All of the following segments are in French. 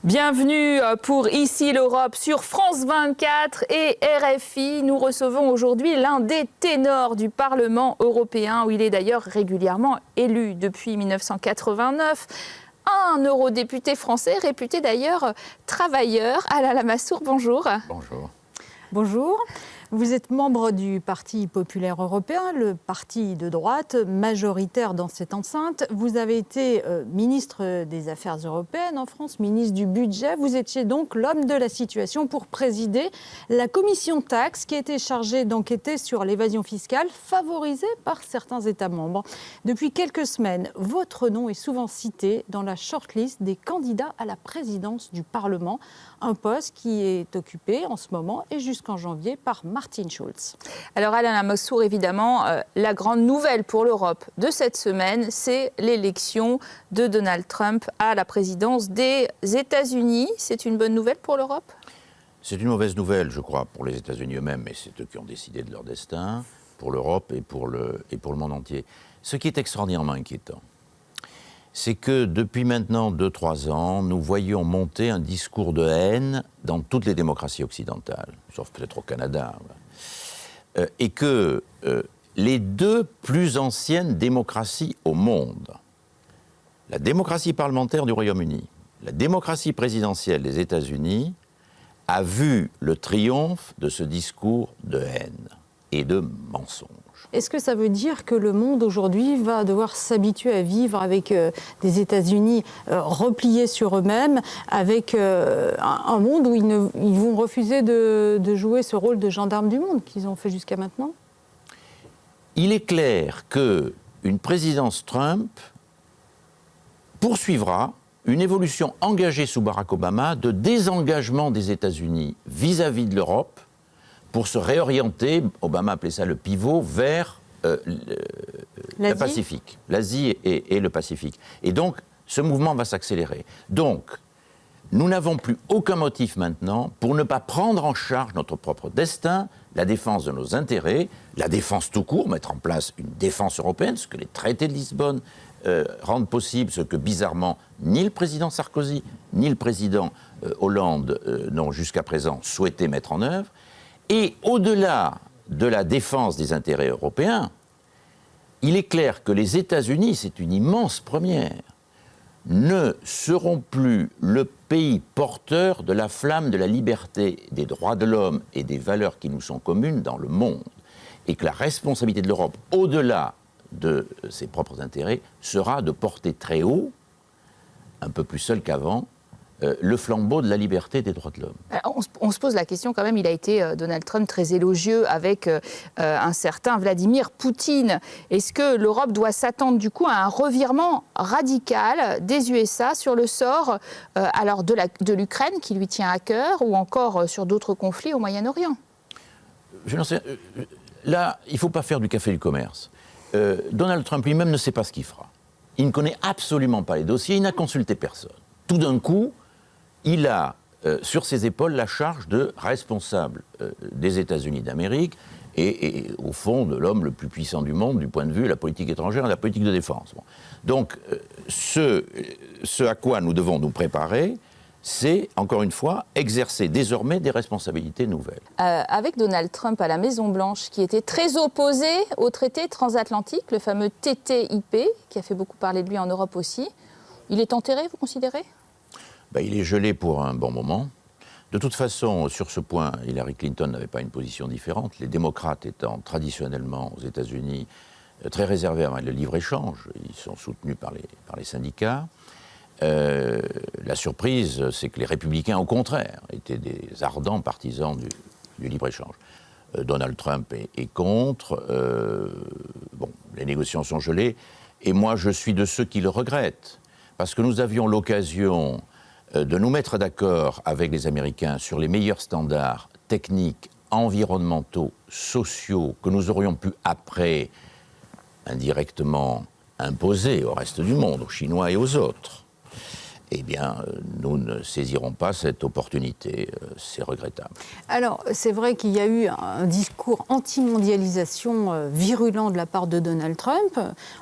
Bienvenue pour Ici l'Europe sur France 24 et RFI. Nous recevons aujourd'hui l'un des ténors du Parlement européen, où il est d'ailleurs régulièrement élu depuis 1989. Un eurodéputé français, réputé d'ailleurs travailleur. Alain Lamassoure, bonjour. Bonjour. Bonjour. Vous êtes membre du Parti populaire européen, le parti de droite majoritaire dans cette enceinte. Vous avez été ministre des Affaires européennes en France, ministre du Budget. Vous étiez donc l'homme de la situation pour présider la commission taxe qui était chargée d'enquêter sur l'évasion fiscale favorisée par certains États membres. Depuis quelques semaines, votre nom est souvent cité dans la shortlist des candidats à la présidence du Parlement, un poste qui est occupé en ce moment et jusqu'en janvier par Martin Schulz. Alors Alain Lamassoure, évidemment, la grande nouvelle pour l'Europe de cette semaine, c'est l'élection de Donald Trump à la présidence des États-Unis. C'est une bonne nouvelle pour l'Europe ? C'est une mauvaise nouvelle, je crois, pour les États-Unis eux-mêmes, mais c'est eux qui ont décidé de leur destin, pour l'Europe et pour le monde entier. Ce qui est extraordinairement inquiétant, c'est que depuis maintenant 2-3 ans, nous voyons monter un discours de haine dans toutes les démocraties occidentales, sauf peut-être au Canada, et que les deux plus anciennes démocraties au monde, la démocratie parlementaire du Royaume-Uni, la démocratie présidentielle des États-Unis, a vu le triomphe de ce discours de haine et de mensonge. Est-ce que ça veut dire que le monde aujourd'hui va devoir s'habituer à vivre avec des États-Unis repliés sur eux-mêmes, avec un monde où ils vont refuser de jouer ce rôle de gendarme du monde qu'ils ont fait jusqu'à maintenant ? Il est clair qu'une présidence Trump poursuivra une évolution engagée sous Barack Obama de désengagement des États-Unis vis-à-vis de l'Europe, pour se réorienter, Obama appelait ça le pivot, vers le Pacifique, l'Asie et le Pacifique. Et donc, ce mouvement va s'accélérer. Donc, nous n'avons plus aucun motif maintenant pour ne pas prendre en charge notre propre destin, la défense de nos intérêts, la défense tout court, mettre en place une défense européenne, ce que les traités de Lisbonne rendent possible, ce que bizarrement ni le président Sarkozy, ni le président Hollande n'ont jusqu'à présent souhaité mettre en œuvre. Et au-delà de la défense des intérêts européens, il est clair que les États-Unis, c'est une immense première, ne seront plus le pays porteur de la flamme de la liberté, des droits de l'homme et des valeurs qui nous sont communes dans le monde. Et que la responsabilité de l'Europe, au-delà de ses propres intérêts, sera de porter très haut, un peu plus seul qu'avant, le flambeau de la liberté et des droits de l'homme. On se pose la question quand même, il a été, Donald Trump, très élogieux avec un certain Vladimir Poutine. Est-ce que l'Europe doit s'attendre du coup à un revirement radical des USA sur le sort alors de l'Ukraine, qui lui tient à cœur, ou encore sur d'autres conflits au Moyen-Orient ? Je n'en sais. Là, il ne faut pas faire du café du commerce. Donald Trump lui-même ne sait pas ce qu'il fera. Il ne connaît absolument pas les dossiers, il n'a consulté personne. Tout d'un coup, il a sur ses épaules la charge de responsable des États-Unis d'Amérique et au fond de l'homme le plus puissant du monde du point de vue de la politique étrangère et de la politique de défense. Bon. Donc ce à quoi nous devons nous préparer, c'est, encore une fois, exercer désormais des responsabilités nouvelles. Avec Donald Trump à la Maison-Blanche, qui était très opposé au traité transatlantique, le fameux TTIP, qui a fait beaucoup parler de lui en Europe aussi, il est enterré, vous considérez ? Il est gelé pour un bon moment. De toute façon, sur ce point, Hillary Clinton n'avait pas une position différente. Les démocrates étant traditionnellement aux États-Unis très réservés à le libre-échange, ils sont soutenus par les syndicats. La surprise, c'est que les républicains, au contraire, étaient des ardents partisans du libre-échange. Donald Trump est contre. Les négociations sont gelées. Et moi, je suis de ceux qui le regrettent. Parce que nous avions l'occasion de nous mettre d'accord avec les Américains sur les meilleurs standards techniques, environnementaux, sociaux, que nous aurions pu après indirectement imposer au reste du monde, aux Chinois et aux autres. eh bien, nous ne saisirons pas cette opportunité. C'est regrettable. Alors, c'est vrai qu'il y a eu un discours anti-mondialisation virulent de la part de Donald Trump.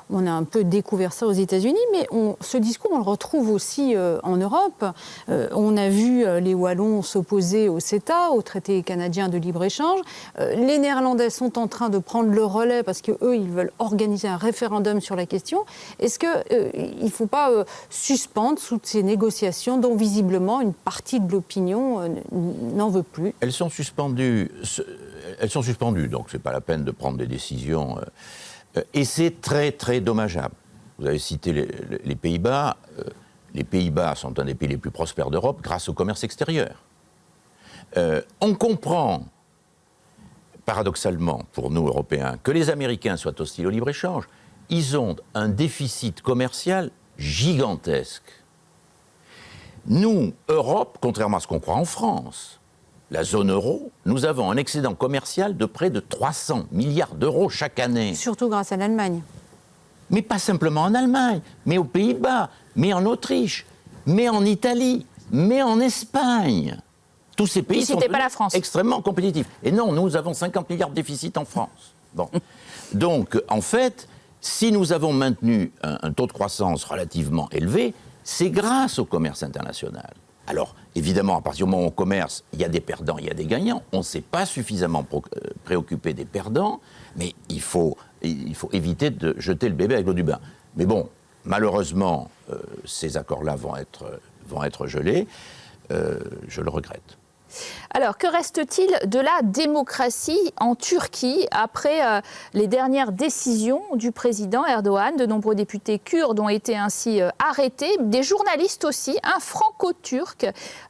On a un peu découvert ça aux États-Unis, mais ce discours, on le retrouve aussi en Europe. On a vu les Wallons s'opposer au CETA, au traité canadien de libre-échange. Les Néerlandais sont en train de prendre le relais parce qu'eux, ils veulent organiser un référendum sur la question. Est-ce qu'il ne faut pas suspendre toutes ces négociations dont visiblement une partie de l'opinion n'en veut plus? Elles sont suspendues, donc c'est pas la peine de prendre des décisions. Et c'est très, très dommageable. Vous avez cité les Pays-Bas. Les Pays-Bas sont un des pays les plus prospères d'Europe grâce au commerce extérieur. On comprend, paradoxalement, pour nous, Européens, que les Américains soient hostiles au libre-échange. Ils ont un déficit commercial gigantesque. Nous, Europe, contrairement à ce qu'on croit en France, la zone euro, nous avons un excédent commercial de près de 300 milliards d'euros chaque année. Surtout grâce à l'Allemagne. Mais pas simplement en Allemagne, mais aux Pays-Bas, mais en Autriche, mais en Italie, mais en Espagne. Tous ces pays sont pas la France. Extrêmement compétitifs. Et non, nous avons 50 milliards de déficit en France. Bon. Donc, en fait, si nous avons maintenu un taux de croissance relativement élevé, c'est grâce au commerce international. Alors, évidemment, à partir du moment où on commerce, il y a des perdants, il y a des gagnants. On ne s'est pas suffisamment préoccupé des perdants, mais il faut éviter de jeter le bébé avec l'eau du bain. Mais bon, malheureusement, ces accords-là vont être gelés. Je le regrette. Alors, que reste-t-il de la démocratie en Turquie après les dernières décisions du président Erdogan? De nombreux députés kurdes ont été ainsi arrêtés, des journalistes aussi, un franco-turc.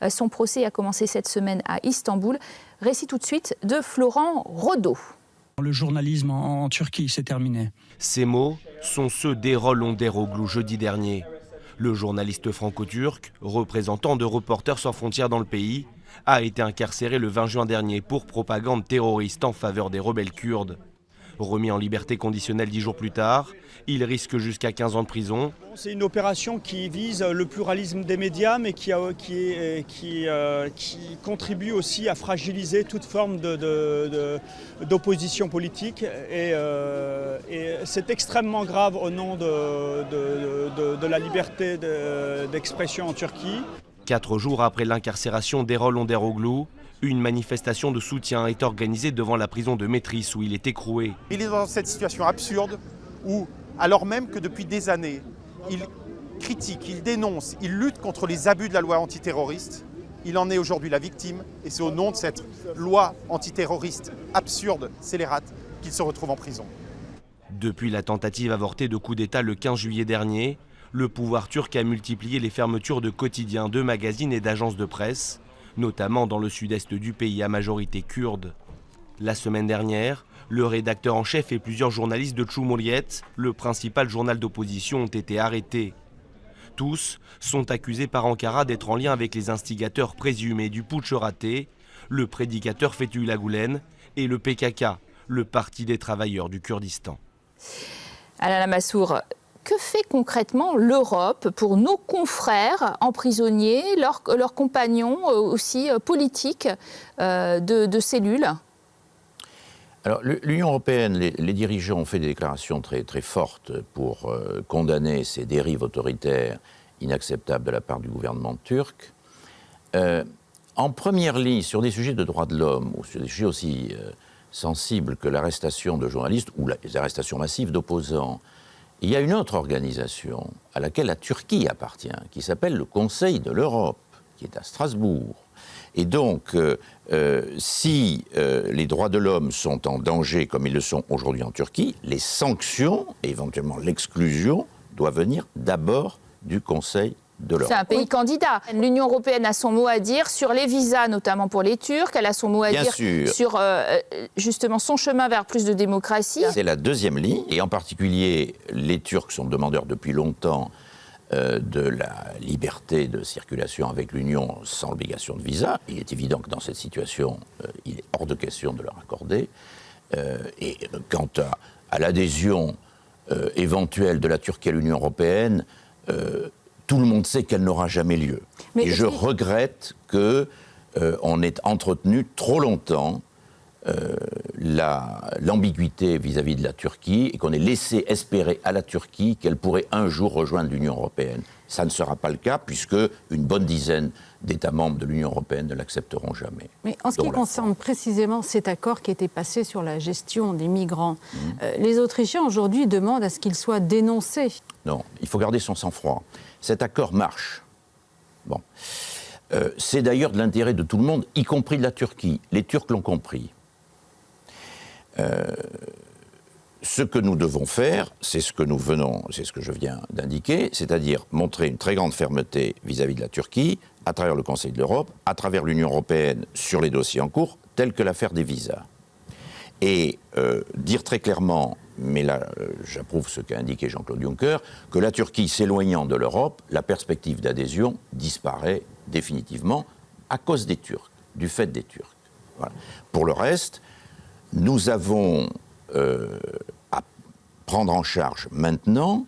Son procès a commencé cette semaine à Istanbul. Récit tout de suite de Florent Rodeau. Le journalisme en Turquie, c'est terminé. Ces mots sont ceux d'Erol Onderoglu jeudi dernier. Le journaliste franco-turc, représentant de Reporters sans frontières dans le pays, a été incarcéré le 20 juin dernier pour propagande terroriste en faveur des rebelles kurdes. Remis en liberté conditionnelle 10 jours plus tard, il risque jusqu'à 15 ans de prison. C'est une opération qui vise le pluralisme des médias, mais qui contribue aussi à fragiliser toute forme d'opposition politique. Et c'est extrêmement grave au nom de la liberté d'expression en Turquie. 4 jours après l'incarcération d'Erol Onderoglu, une manifestation de soutien est organisée devant la prison de Metris où il est écroué. Il est dans cette situation absurde où, alors même que depuis des années, il critique, il dénonce, il lutte contre les abus de la loi antiterroriste, il en est aujourd'hui la victime et c'est au nom de cette loi antiterroriste absurde, scélérate, qu'il se retrouve en prison. Depuis la tentative avortée de coup d'État le 15 juillet dernier, le pouvoir turc a multiplié les fermetures de quotidiens, de magazines et d'agences de presse, notamment dans le sud-est du pays à majorité kurde. La semaine dernière, le rédacteur en chef et plusieurs journalistes de Cumhuriyet, le principal journal d'opposition, ont été arrêtés. Tous sont accusés par Ankara d'être en lien avec les instigateurs présumés du putsch raté, le prédicateur Fethullah Gülen et le PKK, le Parti des travailleurs du Kurdistan. Alain Lamassoure, que fait concrètement l'Europe pour nos confrères emprisonnés, leurs compagnons aussi politiques de cellules? Alors, l'Union européenne, les dirigeants ont fait des déclarations très, très fortes pour condamner ces dérives autoritaires inacceptables de la part du gouvernement turc. En première ligne, sur des sujets de droits de l'homme, ou sur des sujets aussi sensibles que l'arrestation de journalistes ou les arrestations massives d'opposants, il y a une autre organisation à laquelle la Turquie appartient, qui s'appelle le Conseil de l'Europe, qui est à Strasbourg. Et donc, si les droits de l'homme sont en danger, comme ils le sont aujourd'hui en Turquie, les sanctions, et éventuellement l'exclusion, doivent venir d'abord du Conseil de l'Europe. C'est un pays candidat. L'Union européenne a son mot à dire sur les visas, notamment pour les Turcs. Elle a son mot à dire sur justement son chemin vers plus de démocratie. C'est la deuxième ligne, et en particulier, les Turcs sont demandeurs depuis longtemps de la liberté de circulation avec l'Union sans obligation de visa. Il est évident que dans cette situation, il est hors de question de leur accorder. Et quant à l'adhésion éventuelle de la Turquie à l'Union européenne, tout le monde sait qu'elle n'aura jamais lieu. Mais et je regrette qu'on ait entretenu trop longtemps l'ambiguïté vis-à-vis de la Turquie et qu'on ait laissé espérer à la Turquie qu'elle pourrait un jour rejoindre l'Union européenne. Ça ne sera pas le cas puisque une bonne dizaine d'États membres de l'Union européenne ne l'accepteront jamais. Mais en ce qui concerne précisément cet accord qui a été passé sur la gestion des migrants, les Autrichiens aujourd'hui demandent à ce qu'il soit dénoncé. Non, il faut garder son sang-froid. Cet accord marche. Bon. C'est d'ailleurs de l'intérêt de tout le monde, y compris de la Turquie. Les Turcs l'ont compris. Ce que nous devons faire, c'est ce que je viens d'indiquer, c'est-à-dire montrer une très grande fermeté vis-à-vis de la Turquie, à travers le Conseil de l'Europe, à travers l'Union européenne sur les dossiers en cours, tels que l'affaire des visas. Et dire très clairement, mais là j'approuve ce qu'a indiqué Jean-Claude Juncker, que la Turquie s'éloignant de l'Europe, la perspective d'adhésion disparaît définitivement à cause des Turcs, du fait des Turcs. Voilà. Pour le reste, nous avons à prendre en charge maintenant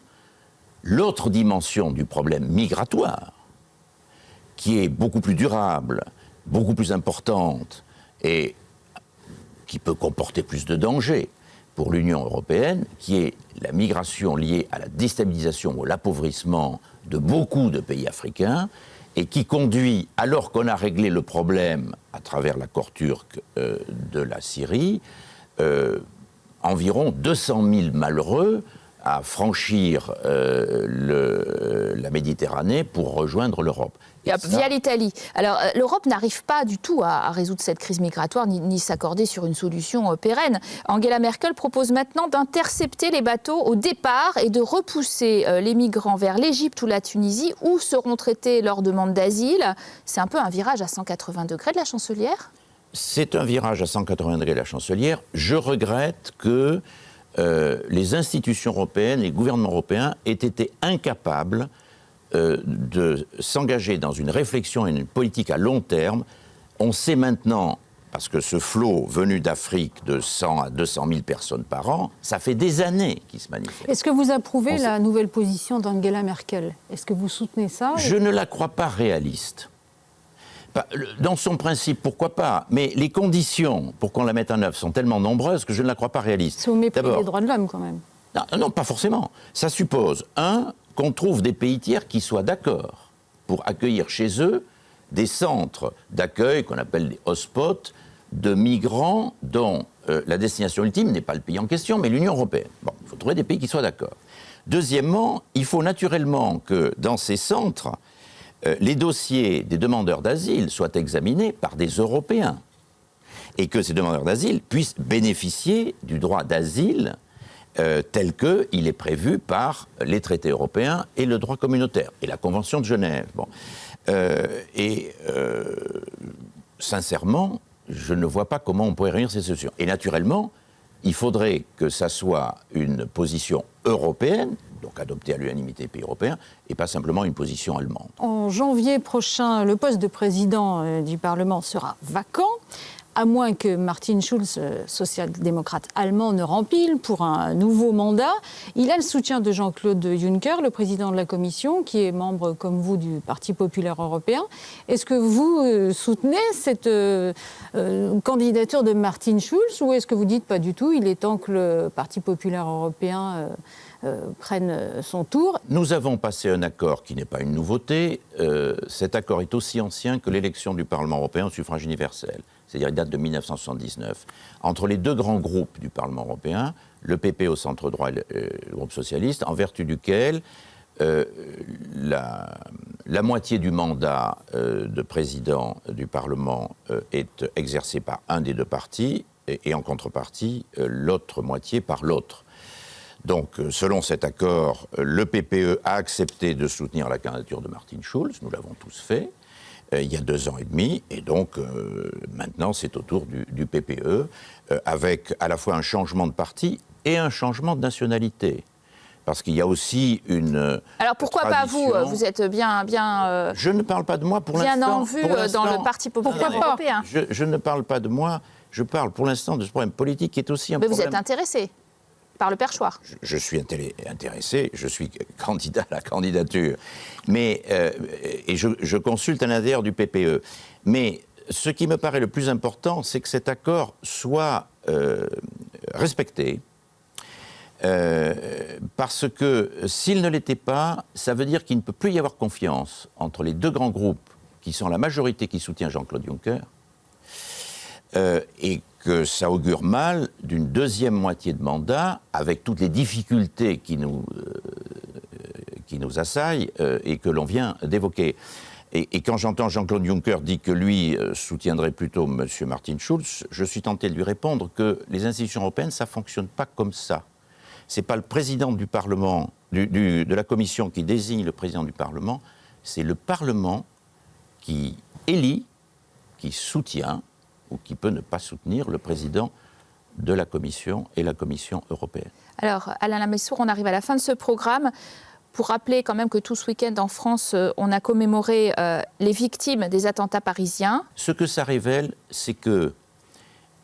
l'autre dimension du problème migratoire, qui est beaucoup plus durable, beaucoup plus importante et qui peut comporter plus de dangers pour l'Union européenne, qui est la migration liée à la déstabilisation ou à l'appauvrissement de beaucoup de pays africains et qui conduit, alors qu'on a réglé le problème à travers l'accord turc de la Syrie, environ 200 000 malheureux à franchir la Méditerranée pour rejoindre l'Europe. Via l'Italie. Alors, l'Europe n'arrive pas du tout à résoudre cette crise migratoire, ni s'accorder sur une solution pérenne. Angela Merkel propose maintenant d'intercepter les bateaux au départ et de repousser les migrants vers l'Égypte ou la Tunisie, où seront traitées leurs demandes d'asile. C'est un peu un virage à 180 degrés de la chancelière ? C'est un virage à 180 degrés de la chancelière. Je regrette que les institutions européennes, les gouvernements européens aient été incapables de s'engager dans une réflexion et une politique à long terme. On sait maintenant, parce que ce flot venu d'Afrique de 100 à 200 000 personnes par an, ça fait des années qu'il se manifeste. Est-ce que vous approuvez la nouvelle position d'Angela Merkel ? Est-ce que vous soutenez ça ? Je ne la crois pas réaliste. Dans son principe, pourquoi pas, mais les conditions pour qu'on la mette en œuvre sont tellement nombreuses que je ne la crois pas réaliste. C'est au mépris des droits de l'homme, quand même. Non, pas forcément. Ça suppose, qu'on trouve des pays tiers qui soient d'accord pour accueillir chez eux des centres d'accueil qu'on appelle des hotspots de migrants dont la destination ultime n'est pas le pays en question, mais l'Union européenne. Bon, il faut trouver des pays qui soient d'accord. Deuxièmement, il faut naturellement que dans ces centres, les dossiers des demandeurs d'asile soient examinés par des Européens et que ces demandeurs d'asile puissent bénéficier du droit d'asile tel qu'il est prévu par les traités européens et le droit communautaire et la Convention de Genève. Bon. Sincèrement, je ne vois pas comment on pourrait réunir ces solutions. Et naturellement, il faudrait que ça soit une position européenne, donc adoptée à l'unanimité des pays européens, et pas simplement une position allemande. En janvier prochain, le poste de président du Parlement sera vacant, à moins que Martin Schulz, social-démocrate allemand, ne rempile pour un nouveau mandat. Il a le soutien de Jean-Claude Juncker, le président de la Commission, qui est membre, comme vous, du Parti populaire européen. Est-ce que vous soutenez cette candidature de Martin Schulz, ou est-ce que vous dites pas du tout, il est temps que le Parti populaire européen prenne son tour? Nous avons passé un accord qui n'est pas une nouveauté. Cet accord est aussi ancien que l'élection du Parlement européen au suffrage universel. C'est-à-dire il date de 1979. Entre les deux grands groupes du Parlement européen, le PP au centre droit et le groupe socialiste, en vertu duquel la moitié du mandat de président du Parlement est exercé par un des deux partis et en contrepartie l'autre moitié par l'autre. Donc, selon cet accord, le PPE a accepté de soutenir la candidature de Martin Schulz, nous l'avons tous fait, il y a 2 ans et demi, et donc maintenant c'est au tour du PPE, avec à la fois un changement de parti et un changement de nationalité. Parce qu'il y a aussi une Alors pourquoi tradition... pas vous? Vous êtes bien je ne parle pas de moi pour l'instant. Bien en vue dans le Parti populaire européen. Je ne parle pas de moi, je parle pour l'instant de ce problème politique qui est aussi un Mais problème... vous êtes intéressé par le perchoir. Je suis intéressé, je suis candidat à la candidature, mais, et je consulte à l'intérieur du PPE. Mais ce qui me paraît le plus important, c'est que cet accord soit respecté, parce que s'il ne l'était pas, ça veut dire qu'il ne peut plus y avoir confiance entre les deux grands groupes qui sont la majorité qui soutient Jean-Claude Juncker, et que ça augure mal d'une deuxième moitié de mandat, avec toutes les difficultés qui nous assaillent et que l'on vient d'évoquer. Et quand j'entends Jean-Claude Juncker dire que lui soutiendrait plutôt M. Martin Schulz, je suis tenté de lui répondre que les institutions européennes, ça ne fonctionne pas comme ça. Ce n'est pas le président du Parlement, de la Commission qui désigne le président du Parlement, c'est le Parlement qui élit, qui soutient, ou qui peut ne pas soutenir le président de la Commission et la Commission européenne. Alors, Alain Lamassoure, on arrive à la fin de ce programme. Pour rappeler quand même que tout ce week-end en France, on a commémoré les victimes des attentats parisiens. Ce que ça révèle, c'est que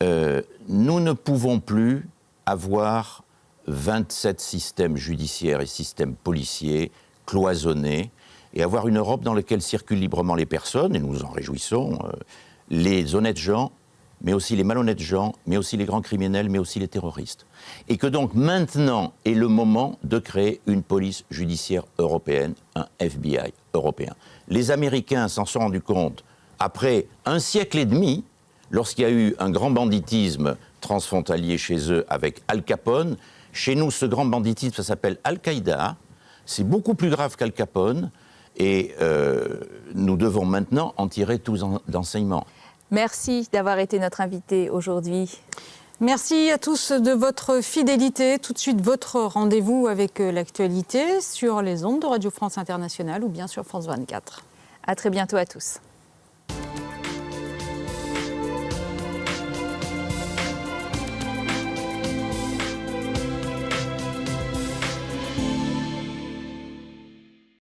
nous ne pouvons plus avoir 27 systèmes judiciaires et systèmes policiers cloisonnés et avoir une Europe dans laquelle circulent librement les personnes, et nous nous en réjouissons, les honnêtes gens, mais aussi les malhonnêtes gens, mais aussi les grands criminels, mais aussi les terroristes. Et que donc maintenant est le moment de créer une police judiciaire européenne, un FBI européen. Les Américains s'en sont rendus compte après un siècle et demi, lorsqu'il y a eu un grand banditisme transfrontalier chez eux avec Al Capone. Chez nous, ce grand banditisme, ça s'appelle Al-Qaïda. C'est beaucoup plus grave qu'Al Capone. Et nous devons maintenant en tirer tous d'enseignements. Merci d'avoir été notre invité aujourd'hui. Merci à tous de votre fidélité. Tout de suite, votre rendez-vous avec l'actualité sur les ondes de Radio France Internationale ou bien sur France 24. À très bientôt à tous.